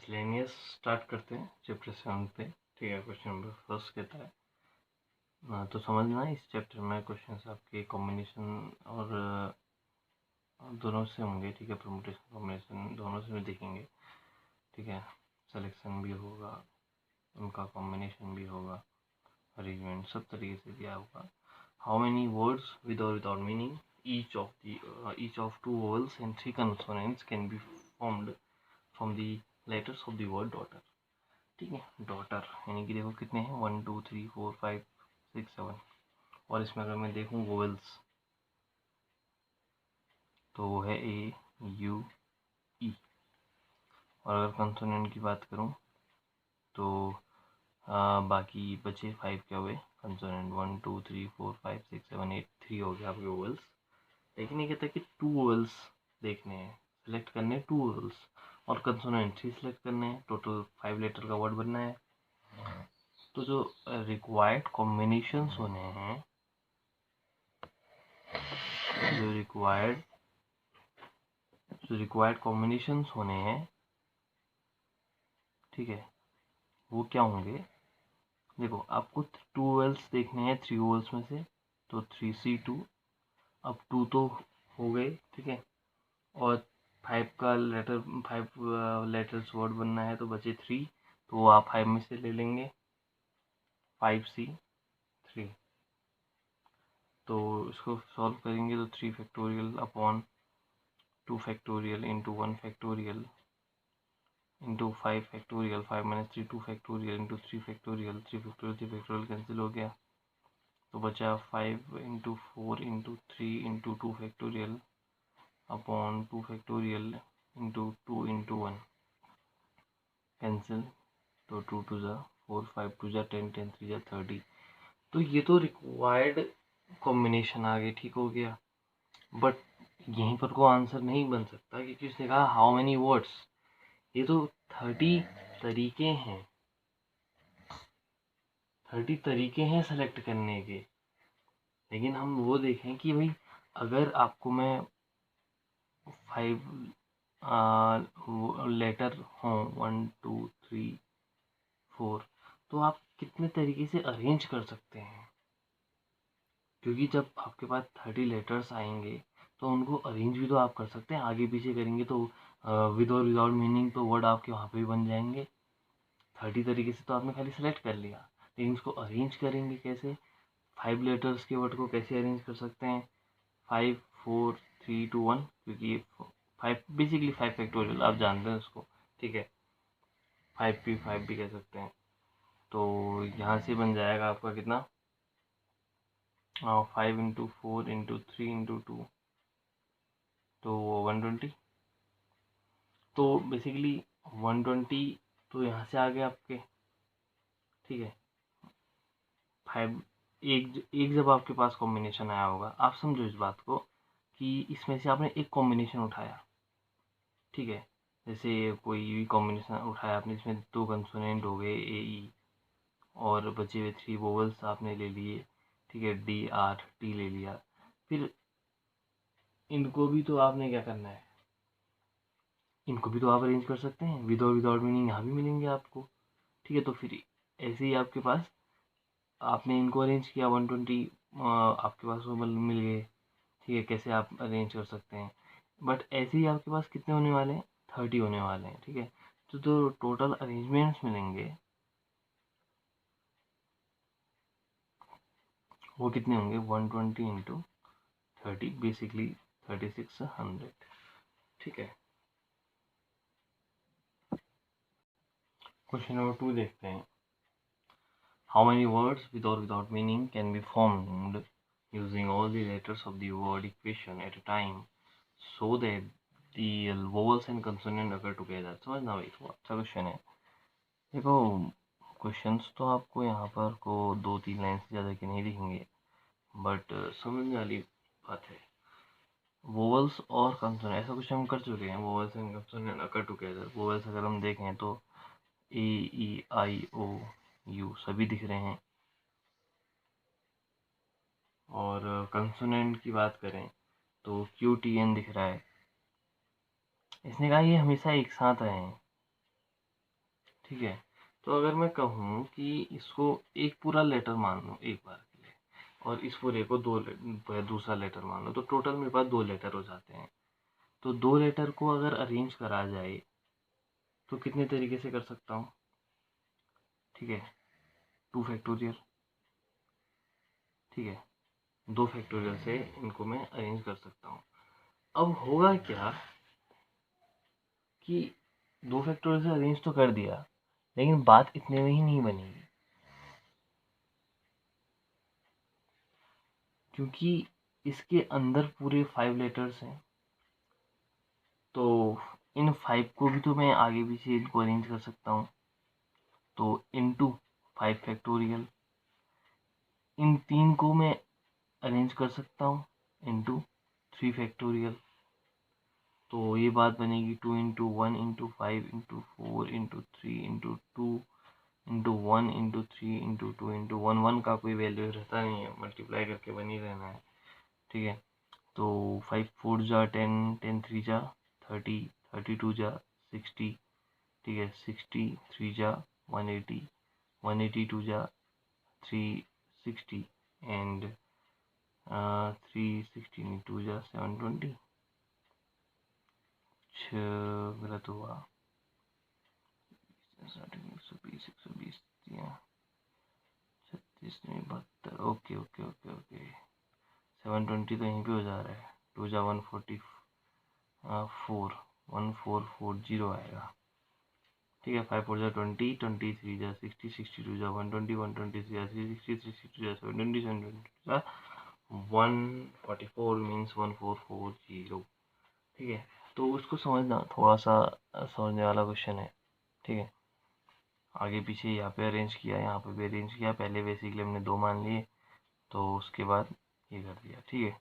Miscellaneous start करते हैं chapter 7 पे। ठीक है, क्वेश्चन नंबर फर्स्ट कहता है तो समझना इस चैप्टर में क्वेश्चंस आपके कॉम्बिनेशन और दोनों से होंगे। ठीक है, परमुटेशन कॉम्बिनेशन दोनों से भी देखेंगे। ठीक है, सिलेक्शन भी होगा, उनका कॉम्बिनेशन भी होगा, अरेंजमेंट सब तरीके से दिया होगा। हाउ मेनी वर्ड्स विद और without meaning each of two vowels and three consonants can be formed from the letters of the word daughter। ठीक है, डॉटर यानी कि देखो कितने हैं 1 2 3 4 5 6 7। और इसमें अगर मैं देखूँ वोवेल्स तो वो है ए यू ई। और अगर कंसोनेंट की बात करूँ तो बाकी बचे 5 क्या हुए कंसोनेंट 1 2 3 4 5 6 7 8 3 हो गया आपके वोवेल्स। लेकिन ये कहता है कि 2 वोवेल्स देखने हैं, सेलेक्ट करने हैं 2 वोवेल्स और कंसोनेंट 3 सेलेक्ट करने हैं। टोटल 5 लेटर का वर्ड बनना है। तो जो रिक्वायर्ड कॉम्बिनेशंस होने हैं, जो रिक्वायर्ड कॉम्बिनेशंस होने हैं, ठीक है, वो क्या होंगे। देखो आपको 2 वोवेल्स देखने हैं 3 वोवेल्स में से, तो 3C2। अब 2 तो हो गए, ठीक है, और 5 लेटर्स वर्ड बनना है तो बचे 3, तो वो आप 5 में से ले लेंगे 5C3। तो इसको सॉल्व करेंगे तो 3 factorial upon 2 factorial into 1 factorial into 5 factorial 5 minus 3 2 factorial into 3 factorial 3 factorial cancel हो गया, तो बचा 5 into 4 into 3 into 2 factorial upon 2 factorial into 2 into 1 cancel, तो 2 2 जा 4 5 2 जा 10 10 3 जा 30। तो ये तो रिक्वायर्ड कॉम्बिनेशन आ गए, ठीक हो गया। बट यहीं पर को आंसर नहीं बन सकता क्योंकि उसने कहा हाउ मेनी वर्ड्स। ये तो 30 तरीके हैं, 30 तरीके हैं सेलेक्ट करने के। लेकिन हम वो देखें कि भाई अगर आपको मैं 5 लेटर हों 1 2 3 4, तो आप कितने तरीके से अरेंज कर सकते हैं। क्योंकि जब आपके पास 30 लेटर्स आएंगे तो उनको अरेंज भी तो आप कर सकते हैं, आगे पीछे करेंगे तो विद और विदाउट मीनिंग तो वर्ड आपके वहाँ पे भी बन जाएंगे। 30 तरीके से तो आपने खाली सेलेक्ट कर लिया, लेकिन उसको अरेंज करेंगे कैसे। 5 लेटर्स के वर्ड को कैसे अरेंज कर सकते हैं 5 4 3 2 1, क्योंकि 5 बेसिकली 5 फैक्टोरियल आप जानते हैं उसको, ठीक है, 5 भी कह सकते हैं। तो यहाँ से बन जाएगा आपका कितना 5 इंटू 4 इंटू 3 इंटू 2, तो 120। तो बेसिकली 120 तो यहाँ से आ गए आपके, ठीक है। 5 एक जब आपके पास कॉम्बिनेशन आया होगा, आप समझो इस बात को कि इसमें से आपने एक कॉम्बिनेशन उठाया, ठीक है, जैसे कोई भी कॉम्बिनेशन उठाया आपने, इसमें 2 कंसोनेंट हो गए ए ई और बचे हुए 3 वोवल्स आपने ले लिए, ठीक है, डी आर टी ले लिया। फिर इनको भी तो आपने क्या करना है, इनको भी तो आप अरेंज कर सकते हैं, विद और विदाउट मीनिंग यहाँ भी मिलेंगे आपको, ठीक है। तो फिर ऐसे ही आपके पास आपने इनको अरेंज किया 120 आपके पास वो मिल गए, ठीक है। कैसे आप अरेंज कर सकते हैं, बट ऐसे ही आपके पास कितने होने वाले हैं 30 होने वाले हैं, ठीक है। तो टोटल अरेंजमेंट्स मिलेंगे वो कितने होंगे 120 इंटू 30 बेसिकली 3600, ठीक है। क्वेश्चन नंबर 2 देखते हैं। हाउ मेनी वर्ड्स विद और without meaning can be formed using all the letters of the word equation at a time so that the vowels and consonant occur together। समझना भाई, तो अच्छा question है। देखो questions तो आपको यहाँ पर को 2-3 लाइन से ज़्यादा के नहीं दिखेंगे, बट समझने वाली बात है। वोवल्स और कंसोनेंट ऐसा कुछ हम कर चुके हैं, vowels and consonant occur together. Vowels अगर हम देखें तो ए ई आई ओ यू सभी दिख रहे हैं, और कंसोनेंट की बात करें तो क्यू टी एन दिख रहा है। इसने कहा ये हमेशा एक साथ आए हैं, ठीक है। तो अगर मैं कहूँ कि इसको एक पूरा लेटर मान लूँ एक बार के लिए, और इस पूरे को दूसरा लेटर मान लो, तो टोटल मेरे पास 2 लेटर हो जाते हैं। तो 2 लेटर को अगर अरेंज करा जाए तो कितने तरीके से कर सकता हूँ? ठीक है, 2 फैक्टोरियल, ठीक है, 2 फैक्टोरियल से इनको मैं अरेंज कर सकता हूँ। अब होगा क्या कि 2 फैक्टोरियल से अरेंज तो कर दिया, लेकिन बात इतने में ही नहीं बनेगी, क्योंकि इसके अंदर पूरे 5 लेटर्स हैं। तो इन 5 को भी तो मैं आगे पीछे इनको अरेंज कर सकता हूँ, तो इनटू 5 फैक्टोरियल। इन 3 को मैं अरेंज कर सकता हूँ इनटू 3 फैक्टोरियल। तो ये बात बनेगी 2 into 1 into 5 into 4 into 3 into 2 into 1 into 3 into 2 into 1। 1 का कोई वैल्यू रहता नहीं है, मल्टीप्लाई करके बन ही रहना है। ठीक है, तो 5 4 जा 10, 10 3 जा 30, 32 जा 60, ठीक है, 60 3 जा 180, 182 जा 360 एंड 360 2 जा 720। कुछ गलत हुआ, 120 120 36 में 72। ओके ओके ओके ओके, 720 तो यहीं पे हो जा रहा है। 2 जा 144, 1440 आएगा। ठीक है, 5 4 जा 20, 20 3 जा 60, 62 जा 120, 120 जा 360, 360 जा 720, 720 जा 144 मीन्स 1440। ठीक है, तो उसको समझना, थोड़ा सा समझने वाला क्वेश्चन है। ठीक है, आगे पीछे यहाँ पे अरेंज किया, यहाँ पे भी अरेंज किया। पहले बेसिकली हमने 2 मान लिए, तो उसके बाद ये कर दिया। ठीक है।